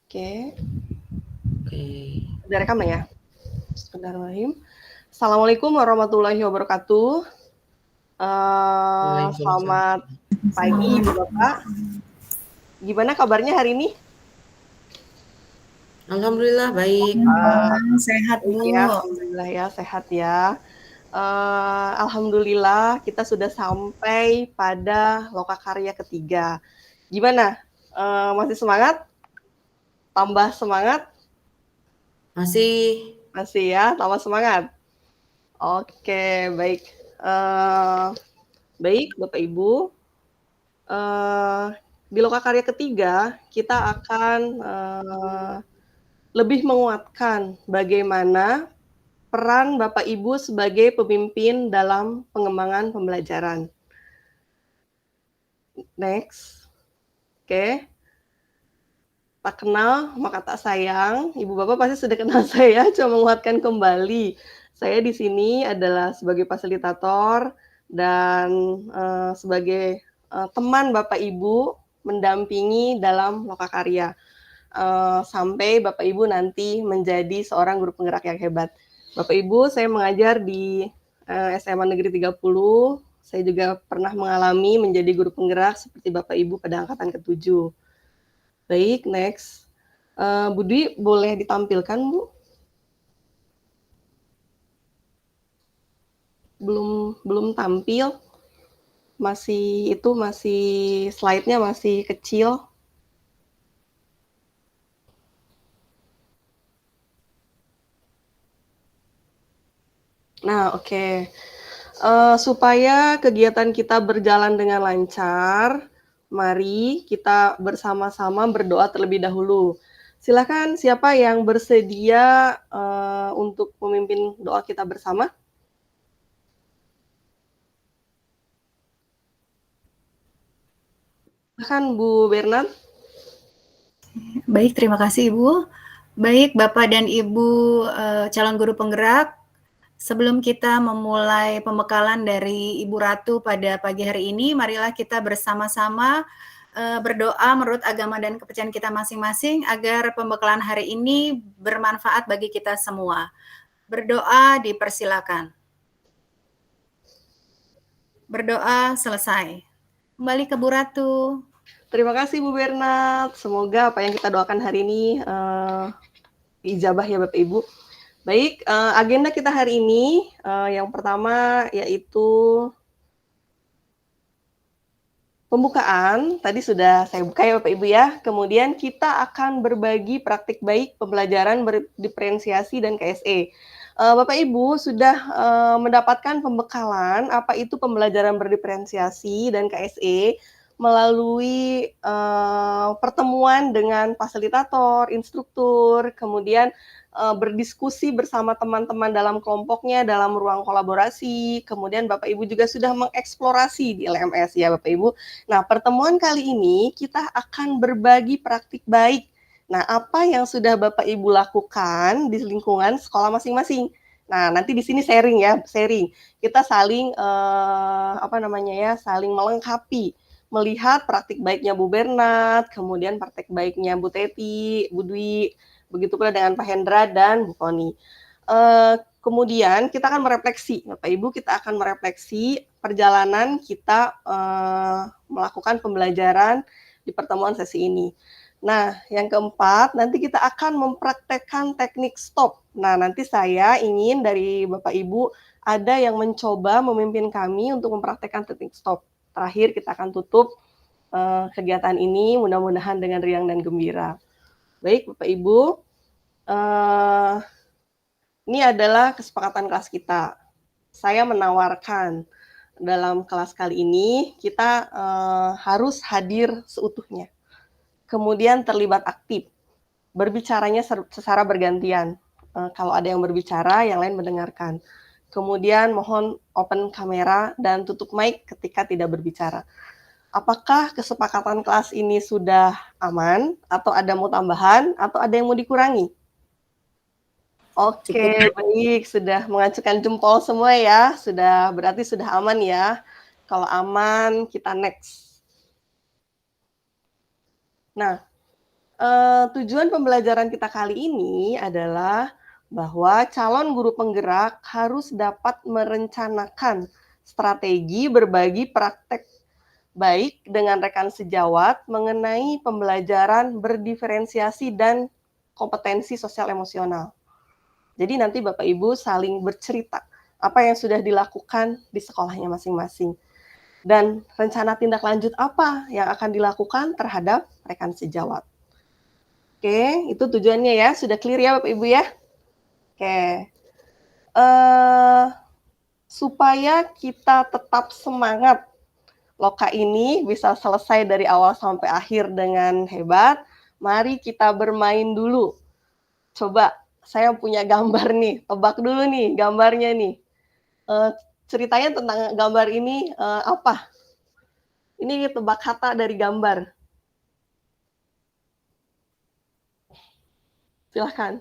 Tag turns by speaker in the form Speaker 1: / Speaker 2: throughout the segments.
Speaker 1: Oke.
Speaker 2: Oke.
Speaker 1: Udah rekam ya? Bismillahirrahmanirrahim. Assalamualaikum warahmatullahi wabarakatuh.
Speaker 2: Waalaikumsalam.
Speaker 1: Selamat pagi Ibu Bapak. Gimana kabarnya hari ini?
Speaker 2: Alhamdulillah baik.
Speaker 3: Sehat
Speaker 1: Baik
Speaker 3: Bu.
Speaker 1: ya, alhamdulillah ya, sehat ya. Alhamdulillah kita sudah sampai pada lokakarya ketiga. Gimana? Masih semangat? Tambah semangat?
Speaker 2: Masih
Speaker 1: Masih ya, tambah semangat. Oke, baik. Baik, Bapak Ibu. Di lokakarya ketiga, kita akan lebih menguatkan bagaimana peran Bapak Ibu sebagai pemimpin dalam pengembangan pembelajaran. Next. Oke. Tak kenal, maka tak sayang. Ibu Bapak pasti sudah kenal saya, cuma menguatkan kembali. Saya di sini adalah sebagai fasilitator dan sebagai teman Bapak Ibu mendampingi dalam lokakarya. Sampai Bapak Ibu nanti menjadi seorang guru penggerak yang hebat. Bapak Ibu, saya mengajar di SMA Negeri 30. Saya juga pernah mengalami menjadi guru penggerak seperti Bapak Ibu pada angkatan ke-7. Baik, next. Bu Dwi, boleh ditampilkan, Bu? Belum tampil. Masih slide-nya masih kecil. Nah, oke. Supaya kegiatan kita berjalan dengan lancar, mari kita bersama-sama berdoa terlebih dahulu. Silakan siapa yang bersedia untuk memimpin doa kita bersama? Silakan Bu Bernard.
Speaker 3: Baik, terima kasih Ibu. Baik Bapak dan Ibu calon guru penggerak, sebelum kita memulai pembekalan dari Ibu Ratu pada pagi hari ini, marilah kita bersama-sama berdoa menurut agama dan kepercayaan kita masing-masing agar pembekalan hari ini bermanfaat bagi kita semua. Berdoa dipersilakan. Berdoa selesai. Kembali ke Bu Ratu.
Speaker 1: Terima kasih Bu Bernard. Semoga apa yang kita doakan hari ini diijabah ya Bapak Ibu. Baik, agenda kita hari ini yang pertama yaitu pembukaan. Tadi sudah saya buka ya Bapak Ibu ya. Kemudian kita akan berbagi praktik baik pembelajaran berdiferensiasi dan KSE. Bapak Ibu sudah mendapatkan pembekalan apa itu pembelajaran berdiferensiasi dan KSE melalui pertemuan dengan fasilitator, instruktur, kemudian berdiskusi bersama teman-teman dalam kelompoknya, dalam ruang kolaborasi, kemudian Bapak Ibu juga sudah mengeksplorasi di LMS ya Bapak Ibu. Nah, pertemuan kali ini kita akan berbagi praktik baik. Nah, apa yang sudah Bapak Ibu lakukan di lingkungan sekolah masing-masing. Nah, nanti di sini sharing ya, sharing. Kita saling saling melengkapi, melihat praktik baiknya Bu Bernard, kemudian praktik baiknya Bu Teti, Bu Dwi, begitu pula dengan Pak Hendra dan Bu Koni. Kemudian kita akan merefleksi, Bapak Ibu, kita akan merefleksi perjalanan kita melakukan pembelajaran di pertemuan sesi ini. Nah, yang keempat, nanti kita akan mempraktekkan teknik stop. Nah, nanti saya ingin dari Bapak Ibu ada yang mencoba memimpin kami untuk mempraktekkan teknik stop. Terakhir kita akan tutup kegiatan ini mudah-mudahan dengan riang dan gembira. Baik, Bapak Ibu, ini adalah kesepakatan kelas kita. Saya menawarkan dalam kelas kali ini kita harus hadir seutuhnya. Kemudian terlibat aktif. Berbicaranya secara bergantian. Kalau ada yang berbicara, yang lain mendengarkan. Kemudian mohon open kamera dan tutup mic ketika tidak berbicara. Apakah kesepakatan kelas ini sudah aman, atau ada mau tambahan, atau ada yang mau dikurangi? Oke, baik. Sudah mengacukan jempol semua ya. Berarti sudah aman ya. Kalau aman, kita next. Nah, Tujuan pembelajaran kita kali ini adalah bahwa calon guru penggerak harus dapat merencanakan strategi berbagi praktek baik dengan rekan sejawat mengenai pembelajaran berdiferensiasi dan kompetensi sosial emosional. Jadi nanti Bapak Ibu saling bercerita apa yang sudah dilakukan di sekolahnya masing-masing. Dan rencana tindak lanjut apa yang akan dilakukan terhadap rekan sejawat. Oke, itu tujuannya ya. Sudah clear ya Bapak Ibu ya? Oke. Supaya kita tetap semangat loka ini bisa selesai dari awal sampai akhir dengan hebat, mari kita bermain dulu. Coba, saya punya gambar nih, tebak dulu nih gambarnya nih. Ceritanya tentang gambar ini apa? Ini tebak kata dari gambar. Silahkan.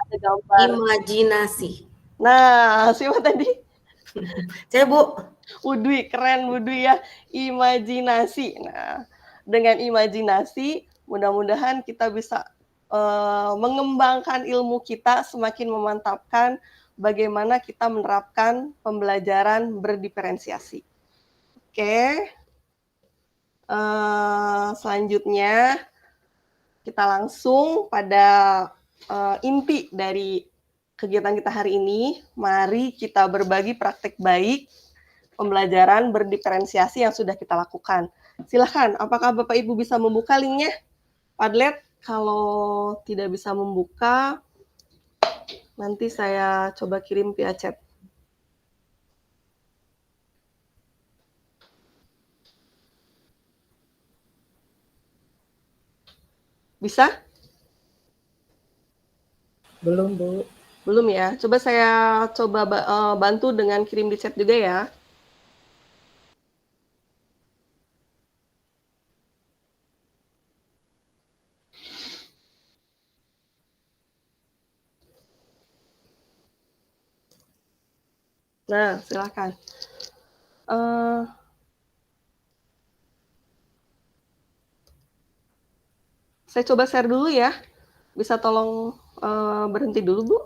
Speaker 1: Ada gambar.
Speaker 2: Imajinasi.
Speaker 1: Nah, siapa tadi?
Speaker 2: Saya, Bu.
Speaker 1: Udwi, keren Udwi ya. Imajinasi. Nah, dengan imajinasi, mudah-mudahan kita bisa mengembangkan ilmu kita, semakin memantapkan bagaimana kita menerapkan pembelajaran berdiferensiasi. Oke. Selanjutnya, kita langsung pada inti dari kegiatan kita hari ini. Mari kita berbagi praktek baik pembelajaran berdiferensiasi yang sudah kita lakukan. Silahkan, apakah Bapak Ibu bisa membuka linknya? Padlet, kalau tidak bisa membuka, nanti saya coba kirim via chat. Bisa?
Speaker 4: Belum, Bu.
Speaker 1: Belum ya? Coba saya bantu dengan kirim di chat juga ya. Nah, silakan. Saya coba share dulu ya. Bisa tolong berhenti dulu, Bu?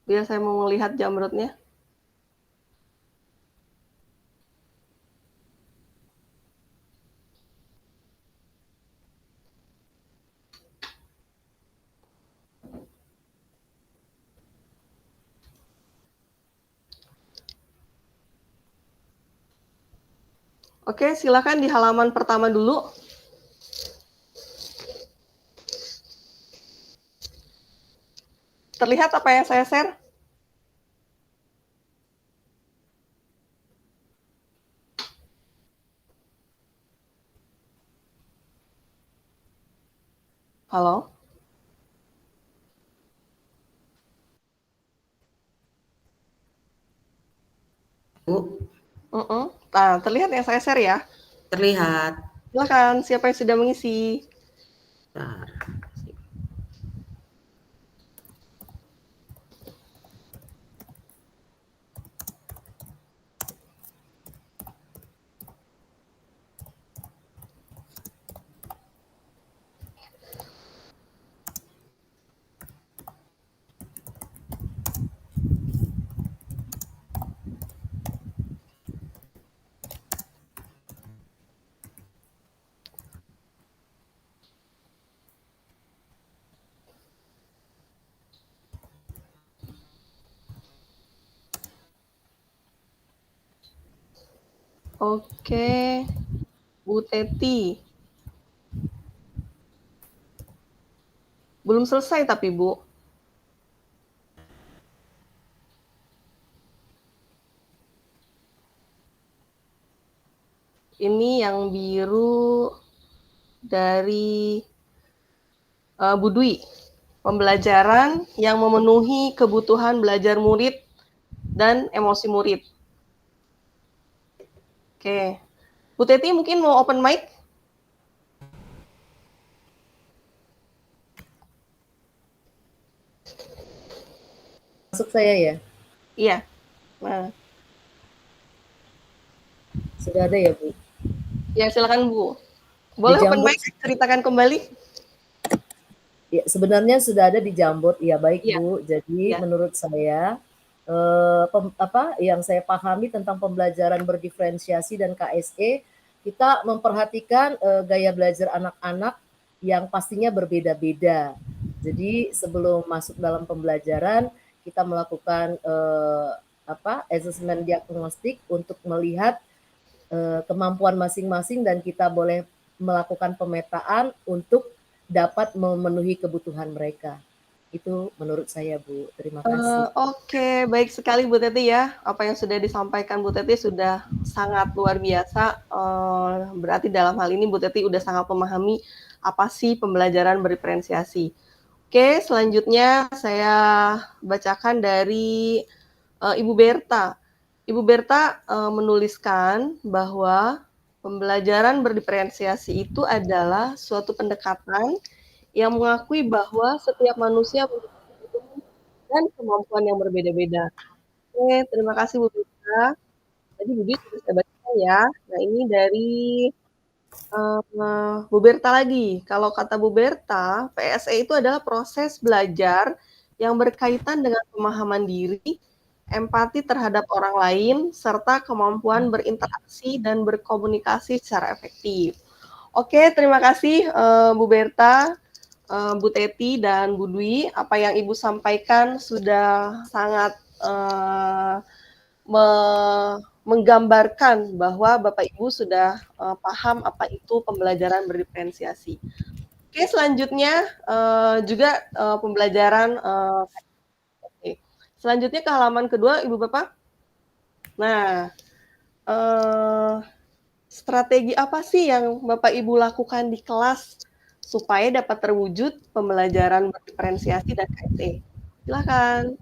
Speaker 1: Biar saya mau melihat Jamrutnya. Oke, silakan di halaman pertama dulu. Terlihat apa yang saya share? Halo?
Speaker 2: Bu.
Speaker 1: Nah, terlihat yang saya share ya?
Speaker 2: Terlihat.
Speaker 1: Silakan, siapa yang sudah mengisi?
Speaker 2: Bentar.
Speaker 1: Oke, Bu Teti. Belum selesai tapi, Bu. Ini yang biru dari Bu Dwi. Pembelajaran yang memenuhi kebutuhan belajar murid dan emosi murid. Oke. Bu Teti mungkin mau open mic?
Speaker 4: Masuk saya ya?
Speaker 1: Iya. Nah.
Speaker 4: Sudah ada ya, Bu?
Speaker 1: Ya, silakan Bu. Boleh open
Speaker 4: Jambot
Speaker 1: mic, ceritakan kembali.
Speaker 4: ya, sebenarnya sudah ada di Jambot. Ya baik
Speaker 1: Iya,
Speaker 4: Bu. Jadi
Speaker 1: iya.
Speaker 4: menurut saya yang saya pahami tentang pembelajaran berdiferensiasi dan KSE, kita memperhatikan gaya belajar anak-anak yang pastinya berbeda-beda. Jadi sebelum masuk dalam pembelajaran, kita melakukan asesmen diagnostik untuk melihat kemampuan masing-masing dan kita boleh melakukan pemetaan untuk dapat memenuhi kebutuhan mereka. Itu menurut saya, Bu. Terima kasih.
Speaker 1: Oke, baik sekali Bu Teti ya. Apa yang sudah disampaikan Bu Teti sudah sangat luar biasa. Berarti dalam hal ini Bu Teti udah sangat memahami apa sih pembelajaran berdiferensiasi. Oke, selanjutnya saya bacakan dari Ibu Berta. Ibu Berta menuliskan bahwa pembelajaran berdiferensiasi itu adalah suatu pendekatan yang mengakui bahwa setiap manusia memiliki kebutuhan dan kemampuan yang berbeda-beda. Oke, terima kasih Bu Berta. Tadi Bu Dwi sudah saya bacakan ya. Nah, ini dari Bu Berta lagi. Kalau kata Bu Berta, PSE itu adalah proses belajar yang berkaitan dengan pemahaman diri, empati terhadap orang lain, serta kemampuan berinteraksi dan berkomunikasi secara efektif. Oke, terima kasih Bu Berta, Bu Teti, dan Bu Dwi. Apa yang Ibu sampaikan sudah sangat menggambarkan bahwa Bapak Ibu sudah paham apa itu pembelajaran berdiferensiasi. Oke, selanjutnya juga pembelajaran selanjutnya ke halaman kedua, Ibu Bapak. Nah, strategi apa sih yang Bapak Ibu lakukan di kelas supaya dapat terwujud pembelajaran berdiferensiasi dan KSE? Silakan.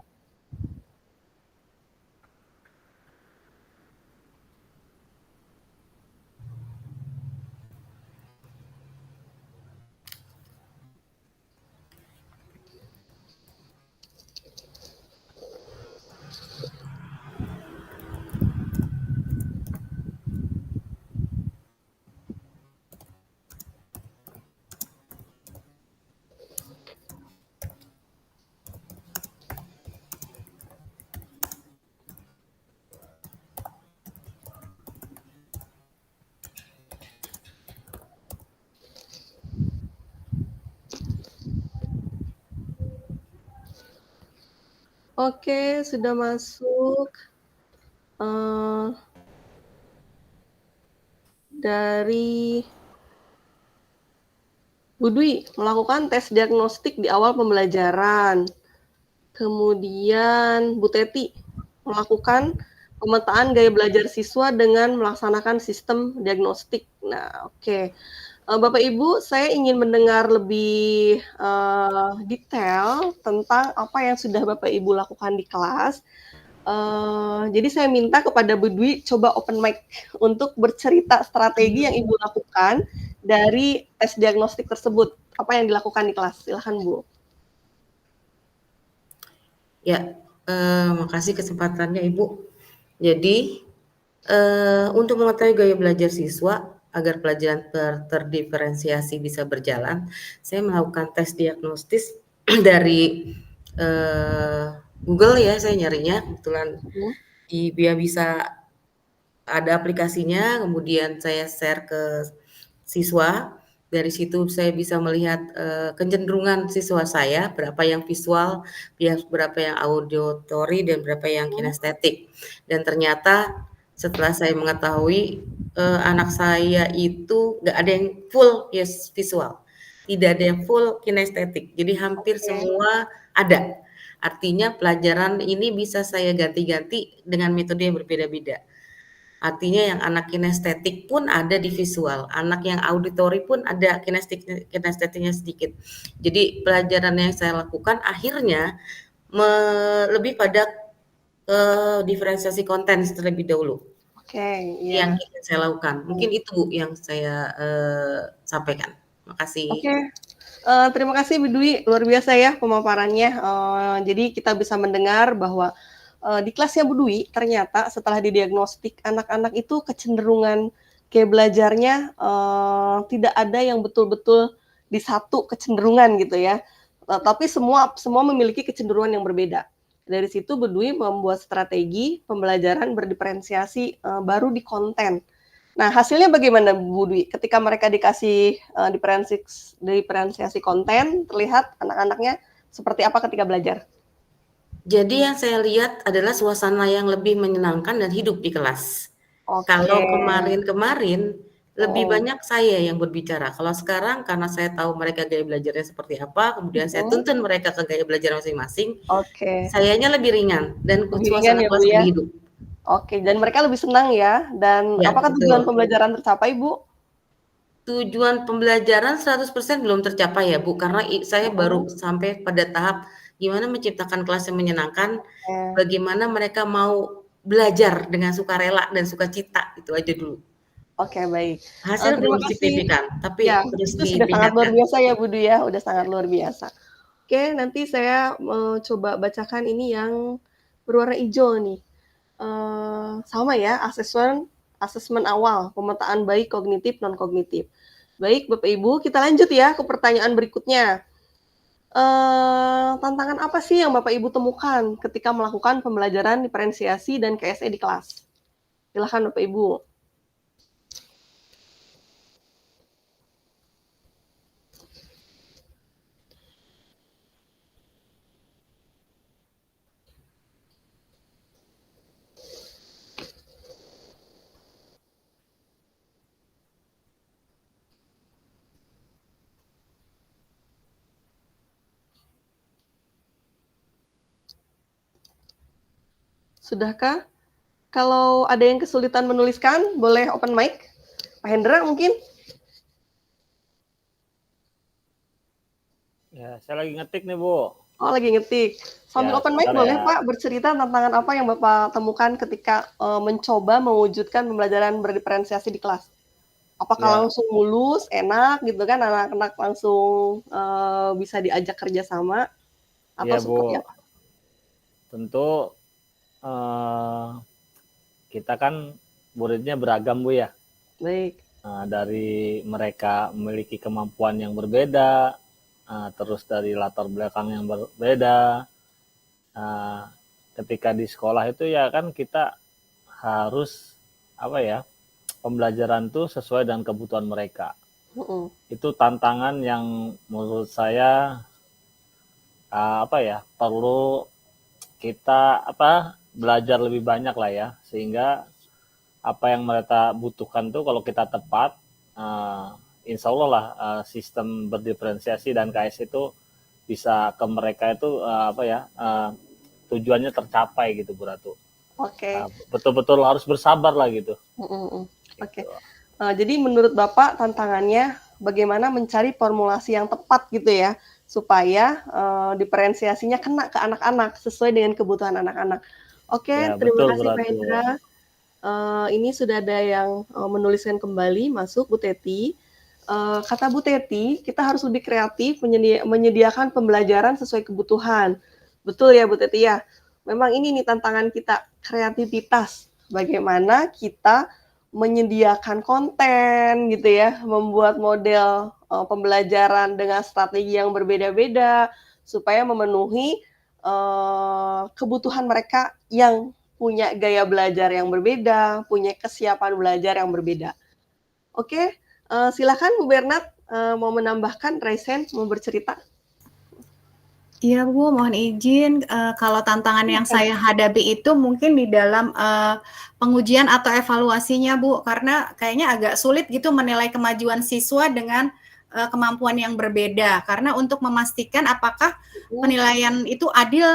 Speaker 1: Oke, sudah masuk. Dari Bu Dwi, melakukan tes diagnostik di awal pembelajaran. Kemudian Bu Teti, melakukan pemetaan gaya belajar siswa dengan melaksanakan sistem diagnostik. Nah, oke. Bapak Ibu, saya ingin mendengar lebih detail tentang apa yang sudah Bapak Ibu lakukan di kelas. Jadi saya minta kepada Bu Dwi coba open mic untuk bercerita strategi yang Ibu lakukan dari tes diagnostik tersebut. Apa yang dilakukan di kelas? Silakan Bu.
Speaker 2: Ya, makasih kesempatannya Ibu. Jadi, untuk mengetahui gaya belajar siswa agar pelajaran terdiferensiasi bisa berjalan, saya melakukan tes diagnostis dari Google ya, saya nyarinya kebetulan biar bisa ada aplikasinya, kemudian saya share ke siswa. Dari situ saya bisa melihat kecenderungan siswa saya, berapa yang visual, berapa yang auditory, dan berapa yang kinestetik. Dan ternyata setelah saya mengetahui anak saya itu nggak ada yang full visual, tidak ada yang full kinestetik. Jadi hampir semua ada. Artinya pelajaran ini bisa saya ganti-ganti dengan metode yang berbeda-beda. Artinya yang anak kinestetik pun ada di visual, anak yang auditory pun ada kinestetiknya sedikit. Jadi pelajaran yang saya lakukan akhirnya lebih pada diferensiasi konten terlebih dahulu.
Speaker 1: Oke, iya.
Speaker 2: Yang ingin saya lakukan. Mungkin itu Bu yang saya sampaikan. Makasih.
Speaker 1: Oke. Terima kasih Bu Dwi, luar biasa ya pemaparannya. Jadi kita bisa mendengar bahwa di kelasnya Bu Dwi ternyata setelah didiagnostik anak-anak itu kecenderungan gaya belajarnya tidak ada yang betul-betul di satu kecenderungan gitu ya. Tapi semua memiliki kecenderungan yang berbeda. Dari situ Bu Dwi membuat strategi pembelajaran berdiferensiasi baru di konten. Nah, hasilnya bagaimana Bu Dwi? Ketika mereka dikasih diferensiasi konten, terlihat anak-anaknya seperti apa ketika belajar?
Speaker 2: Jadi yang saya lihat adalah suasana yang lebih menyenangkan dan hidup di kelas. Kalau kemarin-kemarin lebih banyak saya yang berbicara. Kalau sekarang karena saya tahu mereka gaya belajarnya seperti apa, kemudian saya tuntun mereka ke gaya belajar masing-masing, sayanya lebih ringan dan
Speaker 1: Lebih
Speaker 2: suasana
Speaker 1: ringan ya, Bu,
Speaker 2: kelas
Speaker 1: ya?
Speaker 2: lebih hidup.
Speaker 1: Oke, dan mereka lebih senang ya. Dan
Speaker 2: Ya,
Speaker 1: apakah tujuan
Speaker 2: betul.
Speaker 1: pembelajaran tercapai, Bu?
Speaker 2: Tujuan pembelajaran 100% belum tercapai ya, Bu, karena saya baru sampai pada tahap gimana menciptakan kelas yang menyenangkan, bagaimana mereka mau belajar dengan sukarela dan sukacita, itu aja dulu.
Speaker 1: Oke, baik.
Speaker 2: Hasil
Speaker 1: Terima
Speaker 2: belum
Speaker 1: kasih.
Speaker 2: signifikan, tapi
Speaker 1: Ya,
Speaker 2: terus
Speaker 1: itu sudah sangat luar
Speaker 2: ditingkatkan.
Speaker 1: biasa ya, Bu Dwi ya, udah sangat luar biasa. Oke, nanti saya coba bacakan ini yang berwarna hijau nih. Sama ya, asesmen awal, pemetaan baik kognitif non kognitif. Baik, Bapak Ibu, kita lanjut ya ke pertanyaan berikutnya. Tantangan apa sih yang Bapak Ibu temukan ketika melakukan pembelajaran diferensiasi dan KSE di kelas? Silakan Bapak Ibu. Sudahkah? Kalau ada yang kesulitan menuliskan, boleh open mic. Pak Hendra mungkin?
Speaker 5: Ya, saya lagi ngetik nih, Bu.
Speaker 1: Oh, lagi ngetik. Sambil
Speaker 5: Ya,
Speaker 1: open mic
Speaker 5: sebentar
Speaker 1: boleh,
Speaker 5: ya.
Speaker 1: Pak, bercerita tantangan apa yang Bapak temukan ketika mencoba mewujudkan pembelajaran berdiferensiasi di kelas? Apakah
Speaker 5: Ya.
Speaker 1: langsung mulus, enak gitu kan, anak-anak langsung bisa diajak kerjasama? Atau
Speaker 5: Iya,
Speaker 1: seperti
Speaker 5: Bu.
Speaker 1: apa?
Speaker 5: Tentu kita kan muridnya beragam, Bu ya.
Speaker 1: Baik.
Speaker 5: Dari mereka memiliki kemampuan yang berbeda, terus dari latar belakang yang berbeda. Ketika di sekolah itu ya kan kita harus pembelajaran tuh sesuai dengan kebutuhan mereka. Itu tantangan yang menurut saya perlu kita belajar lebih banyak lah ya, sehingga apa yang mereka butuhkan tuh kalau kita tepat, insya Allah lah sistem berdiferensiasi dan KS itu bisa ke mereka itu tujuannya tercapai gitu, Bu Ratu.
Speaker 1: Oke.
Speaker 5: Betul-betul harus bersabar lah gitu.
Speaker 1: Oke. Jadi menurut Bapak tantangannya bagaimana mencari formulasi yang tepat gitu ya, supaya diferensiasinya kena ke anak-anak sesuai dengan kebutuhan anak-anak. Oke,
Speaker 5: Ya,
Speaker 1: terima
Speaker 5: betul,
Speaker 1: kasih
Speaker 5: Bu
Speaker 1: Pak
Speaker 5: Ratu.
Speaker 1: Hendra. Ini sudah ada yang menuliskan kembali, masuk Bu Teti. Kata Bu Teti, kita harus lebih kreatif menyediakan pembelajaran sesuai kebutuhan. Betul ya Bu Teti ya? Memang ini nih tantangan kita, kreativitas. Bagaimana kita menyediakan konten gitu ya, membuat model pembelajaran dengan strategi yang berbeda-beda, supaya memenuhi kebutuhan mereka yang punya gaya belajar yang berbeda, punya kesiapan belajar yang berbeda. Oke, silakan Bu Bernat mau menambahkan, raise hand, mau bercerita.
Speaker 3: Iya Bu, mohon izin, kalau tantangan yang saya hadapi itu mungkin di dalam pengujian atau evaluasinya Bu, karena kayaknya agak sulit gitu menilai kemajuan siswa dengan kemampuan yang berbeda. Karena untuk memastikan apakah penilaian itu adil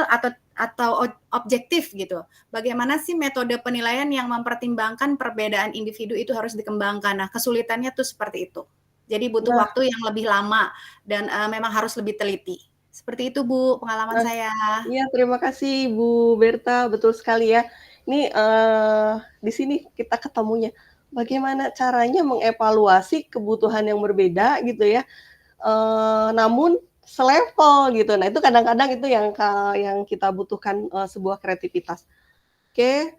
Speaker 3: atau objektif gitu. Bagaimana sih metode penilaian yang mempertimbangkan perbedaan individu itu harus dikembangkan. Nah, kesulitannya tuh seperti itu. Jadi butuh waktu yang lebih lama dan memang harus lebih teliti. Seperti itu Bu, pengalaman saya.
Speaker 1: Iya, terima kasih Bu Berta, betul sekali ya. Ini di sini kita ketemunya. Bagaimana caranya mengevaluasi kebutuhan yang berbeda gitu ya, namun selevel gitu. Nah, itu kadang-kadang itu yang kita butuhkan sebuah kreativitas. Oke,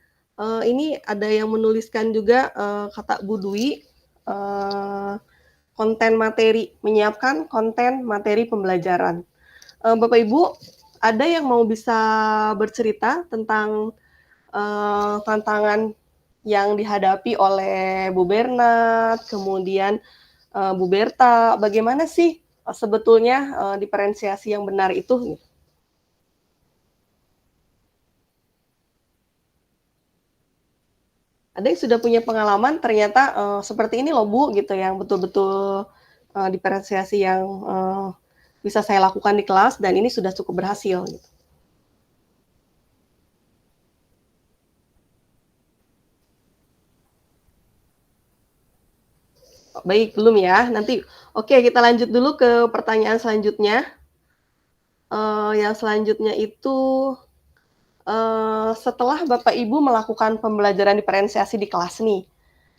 Speaker 1: ini ada yang menuliskan juga kata Bu Dwi, konten materi, menyiapkan konten materi pembelajaran. Bapak Ibu, ada yang mau bisa bercerita tentang tantangan yang dihadapi oleh Bu Bernat, kemudian Bu Berta, bagaimana sih sebetulnya diferensiasi yang benar itu? Ada yang sudah punya pengalaman ternyata seperti ini loh Bu, gitu, yang betul-betul diferensiasi yang bisa saya lakukan di kelas dan ini sudah cukup berhasil. Gitu. Baik, belum ya. Nanti, oke, kita lanjut dulu ke pertanyaan selanjutnya. Yang selanjutnya itu, setelah Bapak Ibu melakukan pembelajaran diferensiasi di kelas nih,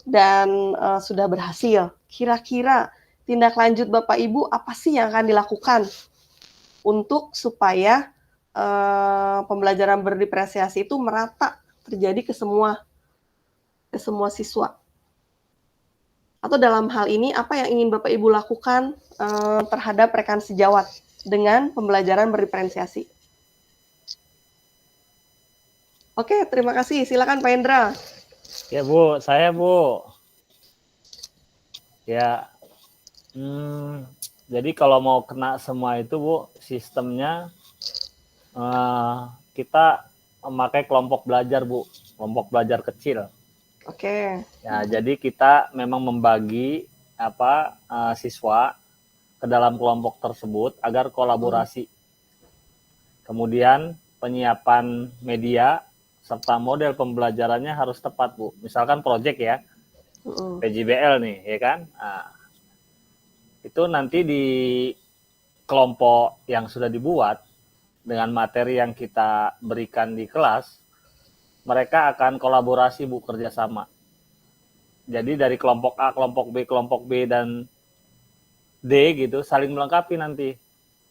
Speaker 1: dan sudah berhasil, kira-kira tindak lanjut Bapak Ibu apa sih yang akan dilakukan untuk supaya pembelajaran berdiferensiasi itu merata terjadi ke semua siswa? Atau dalam hal ini, apa yang ingin Bapak Ibu lakukan terhadap rekan sejawat dengan pembelajaran berdiferensiasi? Oke, terima kasih. Silakan Pak Hendra.
Speaker 5: Ya Bu, saya Bu. Ya, jadi kalau mau kena semua itu Bu, sistemnya kita memakai kelompok belajar Bu, kelompok belajar kecil.
Speaker 1: Oke.
Speaker 5: Ya, jadi kita memang membagi siswa ke dalam kelompok tersebut agar kolaborasi. Kemudian penyiapan media serta model pembelajarannya harus tepat Bu. Misalkan proyek ya, PJBL nih, ya kan? Nah, itu nanti di kelompok yang sudah dibuat dengan materi yang kita berikan di kelas, mereka akan kolaborasi Bu, kerjasama. Jadi dari kelompok A, kelompok B dan D gitu saling melengkapi nanti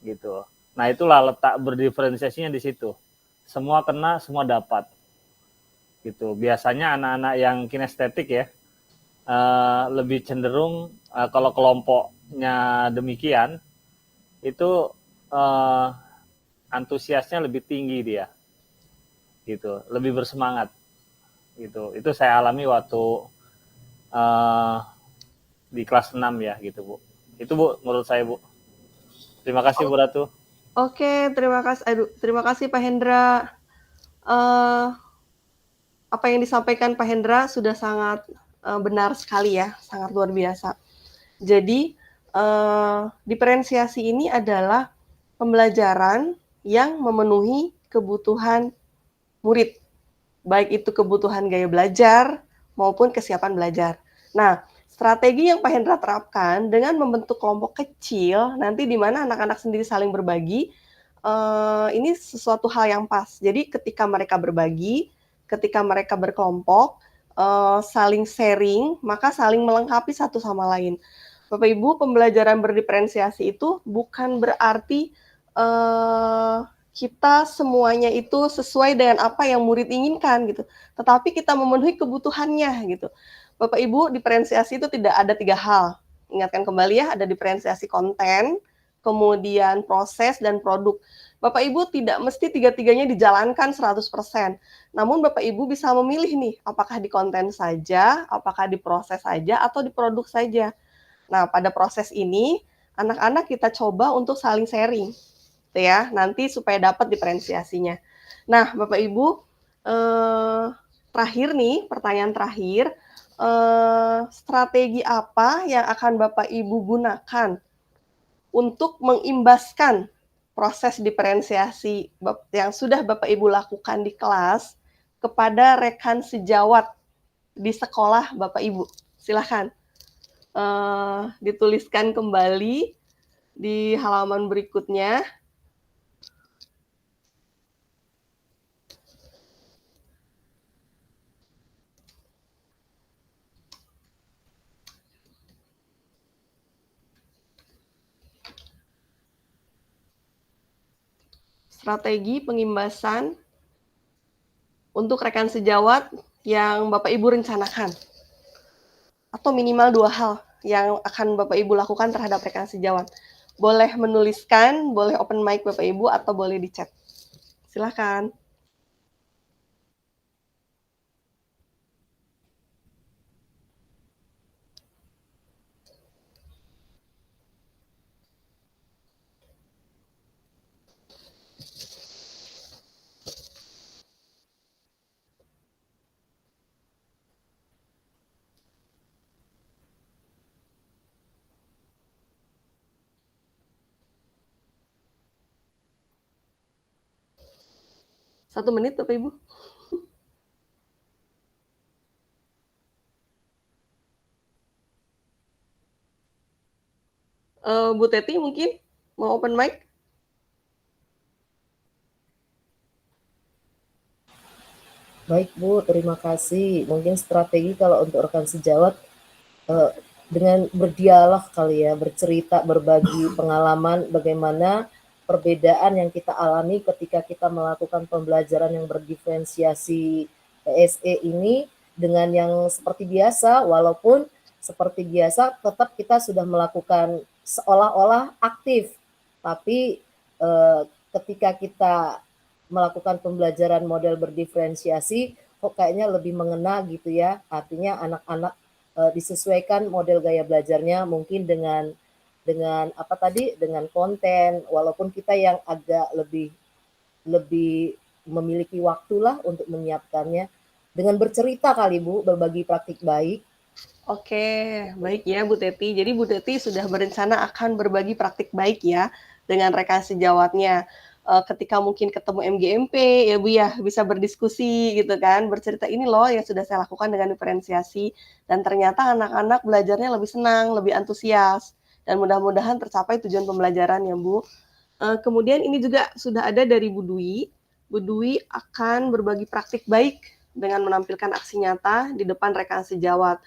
Speaker 5: gitu. Nah itulah letak berdiferensiasinya di situ. Semua kena, semua dapat gitu. Biasanya anak-anak yang kinestetik ya lebih cenderung kalau kelompoknya demikian itu antusiasnya lebih tinggi dia gitu, lebih bersemangat gitu. Itu saya alami waktu di kelas 6 ya gitu Bu. Itu Bu menurut saya Bu. Terima kasih Bu Ratu.
Speaker 1: Oke, terima kasih Pak Hendra. Apa yang disampaikan Pak Hendra sudah sangat benar sekali ya, sangat luar biasa. Jadi diferensiasi ini adalah pembelajaran yang memenuhi kebutuhan murid, baik itu kebutuhan gaya belajar maupun kesiapan belajar. Nah, strategi yang Pak Hendra terapkan dengan membentuk kelompok kecil, nanti di mana anak-anak sendiri saling berbagi, ini sesuatu hal yang pas. Jadi ketika mereka berbagi, ketika mereka berkelompok, saling sharing, maka saling melengkapi satu sama lain. Bapak Ibu, pembelajaran berdiferensiasi itu bukan berarti kita semuanya itu sesuai dengan apa yang murid inginkan gitu, tetapi kita memenuhi kebutuhannya gitu. Bapak Ibu, diferensiasi itu tidak ada 3 hal. Ingatkan kembali ya, ada diferensiasi konten, kemudian proses dan produk. Bapak Ibu tidak mesti tiga-tiganya dijalankan 100%. Namun Bapak Ibu bisa memilih nih, apakah di konten saja, apakah di proses saja, atau di produk saja. Nah, pada proses ini, anak-anak kita coba untuk saling sharing, ya, nanti supaya dapat diferensiasinya. Nah, Bapak Ibu, terakhir nih, pertanyaan terakhir, strategi apa yang akan Bapak Ibu gunakan untuk mengimbaskan proses diferensiasi yang sudah Bapak Ibu lakukan di kelas kepada rekan sejawat di sekolah Bapak Ibu? Silahkan dituliskan kembali di halaman berikutnya. Strategi pengimbasan untuk rekan sejawat yang Bapak Ibu rencanakan. atau minimal 2 hal yang akan Bapak Ibu lakukan terhadap rekan sejawat. Boleh menuliskan, boleh open mic Bapak Ibu, atau boleh di chat. Silahkan. Satu menit Bapak Ibu. Bu Teti mungkin mau open mic?
Speaker 4: Baik Bu, terima kasih. Mungkin strategi kalau untuk rekan sejawat dengan berdialog kali ya, bercerita, berbagi pengalaman bagaimana perbedaan yang kita alami ketika kita melakukan pembelajaran yang berdiferensiasi PSE ini dengan yang seperti biasa, walaupun seperti biasa tetap kita sudah melakukan seolah-olah aktif, tapi ketika kita melakukan pembelajaran model berdiferensiasi kok kayaknya lebih mengena gitu ya, artinya anak-anak disesuaikan model gaya belajarnya mungkin dengan apa tadi, dengan konten, walaupun kita yang agak lebih memiliki waktulah untuk menyiapkannya, dengan bercerita kali Bu, berbagi praktik baik.
Speaker 1: Oke, baik ya Bu Teti. Jadi Bu Teti sudah berencana akan berbagi praktik baik ya dengan rekan sejawatnya. Ketika mungkin ketemu MGMP ya Bu ya, bisa berdiskusi gitu kan, bercerita ini loh yang sudah saya lakukan dengan diferensiasi, dan ternyata anak-anak belajarnya lebih senang, lebih antusias, dan mudah-mudahan tercapai tujuan pembelajaran ya Bu. Kemudian ini juga sudah ada dari Bu Dwi. Bu Dwi akan berbagi praktik baik dengan menampilkan aksi nyata di depan rekan sejawat.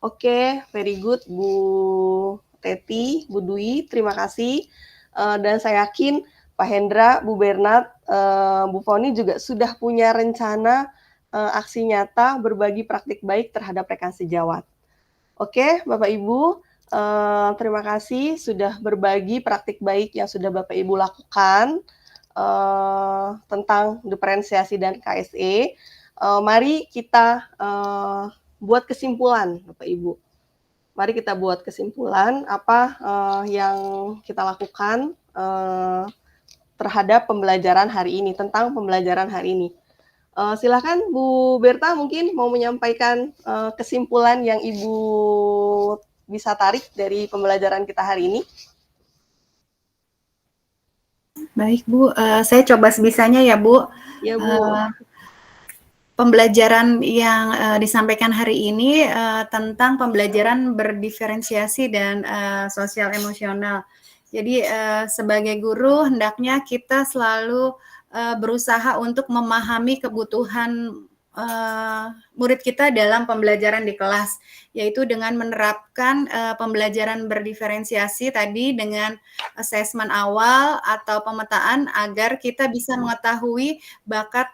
Speaker 1: Oke, very good Bu Teti, Bu Dwi, terima kasih. Dan saya yakin Pak Hendra, Bu Bernard, Bu Foni juga sudah punya rencana aksi nyata berbagi praktik baik terhadap rekan sejawat. Oke, Bapak Ibu, terima kasih sudah berbagi praktik baik yang sudah Bapak Ibu lakukan tentang diferensiasi dan KSE. Mari kita buat kesimpulan, Bapak Ibu. Mari kita buat kesimpulan apa yang kita lakukan terhadap pembelajaran hari ini, tentang pembelajaran hari ini. Silakan Bu Berta mungkin mau menyampaikan kesimpulan yang Ibu bisa tarik dari pembelajaran kita hari ini.
Speaker 3: Baik Bu, saya coba sebisanya ya Bu.
Speaker 1: Ya Bu.
Speaker 3: Pembelajaran yang disampaikan hari ini tentang pembelajaran berdiferensiasi dan sosial emosional. Jadi sebagai guru hendaknya kita selalu berusaha untuk memahami kebutuhan murid kita dalam pembelajaran di kelas, yaitu dengan menerapkan pembelajaran berdiferensiasi tadi dengan asesmen awal atau pemetaan agar kita bisa mengetahui bakat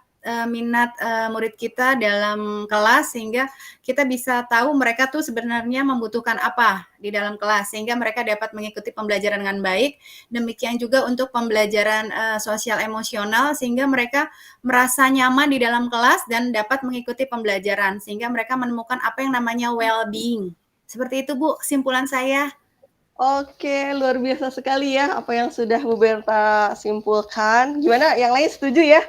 Speaker 3: minat murid kita dalam kelas, sehingga kita bisa tahu mereka tuh sebenarnya membutuhkan apa di dalam kelas, sehingga mereka dapat mengikuti pembelajaran dengan baik. Demikian juga untuk pembelajaran sosial emosional, sehingga mereka merasa nyaman di dalam kelas dan dapat mengikuti pembelajaran, sehingga mereka menemukan apa yang namanya well-being. Seperti itu Bu, kesimpulan saya.
Speaker 1: Oke, luar biasa sekali ya apa yang sudah Bu Berta simpulkan. Gimana, yang lain setuju ya?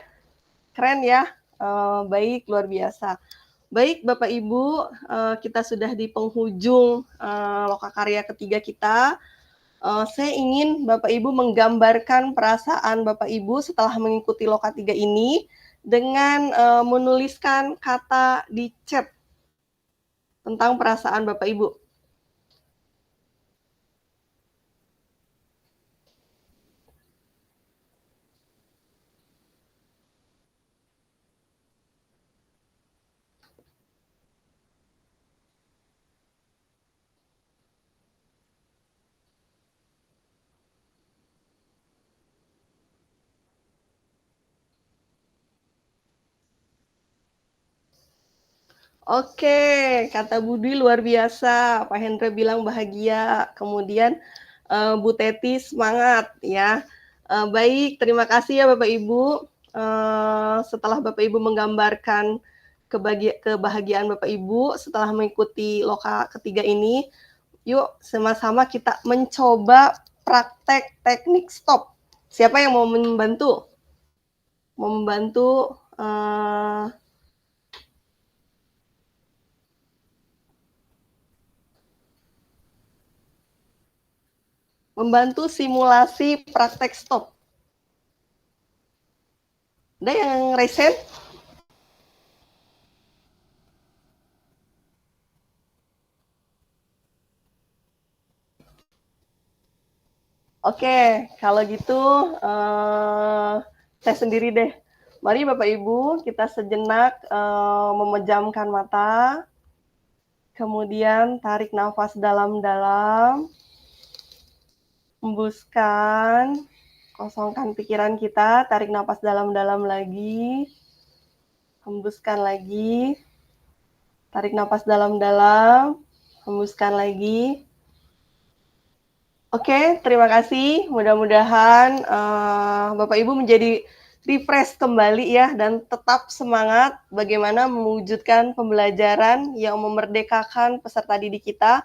Speaker 1: Keren ya, baik, luar biasa. Baik Bapak Ibu, kita sudah di penghujung lokakarya ketiga kita. Saya ingin Bapak Ibu menggambarkan perasaan Bapak Ibu setelah mengikuti loka 3 ini dengan menuliskan kata di chat tentang perasaan Bapak Ibu. Oke, kata Budi luar biasa, Pak Hendra bilang bahagia, kemudian, Bu Teti semangat ya. Baik, terima kasih ya Bapak Ibu, setelah Bapak Ibu menggambarkan kebahagiaan Bapak Ibu setelah mengikuti loka ketiga ini, yuk sama-sama kita mencoba praktek teknik stop. Siapa yang mau membantu? Mau membantu, membantu simulasi praktek stop. Ada yang raise hand? Oke, kalau gitu saya sendiri deh. Mari Bapak Ibu kita sejenak memejamkan mata, kemudian tarik nafas dalam-dalam, hembuskan, kosongkan pikiran kita, tarik nafas dalam-dalam lagi, hembuskan lagi, tarik nafas dalam-dalam, hembuskan lagi. Oke, terima kasih. Mudah-mudahan Bapak Ibu menjadi refresh kembali ya dan tetap semangat bagaimana mewujudkan pembelajaran yang memerdekakan peserta didik kita,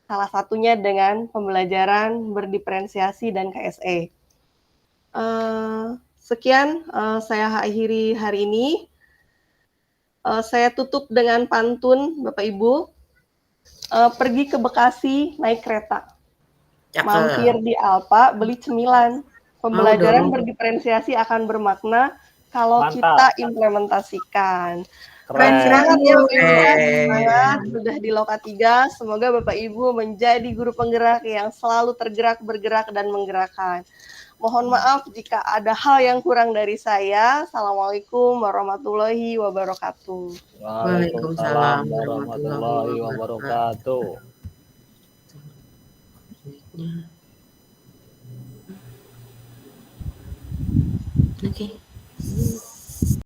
Speaker 1: salah satunya dengan pembelajaran berdiferensiasi dan KSE. Sekian saya akhiri hari ini. Saya tutup dengan pantun Bapak Ibu. Pergi ke Bekasi naik kereta. Mampir di Alfa, beli cemilan. Pembelajaran berdiferensiasi akan bermakna kalau kita implementasikan. Keren banget ya Bapak Ibu. Semangat sudah di Loka 3. Semoga Bapak Ibu menjadi guru penggerak yang selalu tergerak, bergerak, dan menggerakkan. Mohon maaf jika ada hal yang kurang dari saya. Assalamualaikum warahmatullahi wabarakatuh.
Speaker 5: Waalaikumsalam warahmatullahi wabarakatuh.
Speaker 2: Oke.